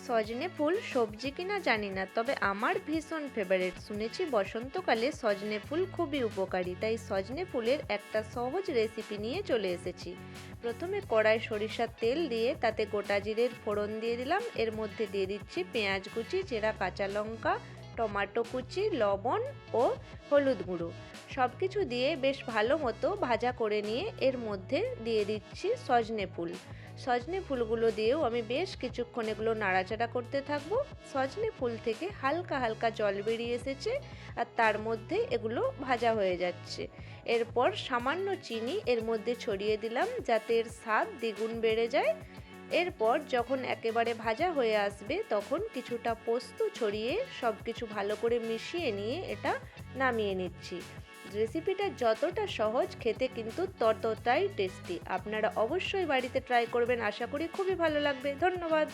সজনে ফুল সবজি কিনা জানি না, তবে আমার ভীষণ ফেভারিট। শুনেছি বসন্তকালে সজনে ফুল খুবই উপকারী, তাই সজনে ফুলের একটা সহজ রেসিপি নিয়ে চলে এসেছি। প্রথমে কড়াই সরিষার তেল দিয়ে তাতে গোটা জিরের ফোড়ন দিয়ে দিলাম। এর মধ্যে দিয়ে দিচ্ছি পেঁয়াজ কুচি, চেরা কাঁচা লঙ্কা, টমেটো কুচি, লবণ ও হলুদ গুঁড়ো। সব কিছু দিয়ে বেশ ভালো মতো ভাজা করে নিয়ে এর মধ্যে দিয়ে দিচ্ছি সজনে ফুল। সজনে ফুলগুলো দিয়েও আমি বেশ কিছুক্ষণ এগুলো নাড়াচাড়া করতে থাকবো। সজনে ফুল থেকে হালকা হালকা জল বেরিয়ে এসেছে আর তার মধ্যে এগুলো ভাজা হয়ে যাচ্ছে। এরপর সামান্য চিনি এর মধ্যে ছড়িয়ে দিলাম যাতে এর স্বাদ দ্বিগুণ বেড়ে যায়। এরপর যখন একেবারে ভাজা হয়ে আসবে তখন কিছুটা পোস্ত ছড়িয়ে সব কিছু ভালো করে মিশিয়ে নিয়ে এটা নামিয়ে নিচ্ছি। রেসিপিটা যতটা সহজ, খেতে কিন্তু ততটাই টেস্টি। আপনারা অবশ্যই বাড়িতে ট্রাই করবেন, আশা করি খুবই ভালো লাগবে। ধন্যবাদ।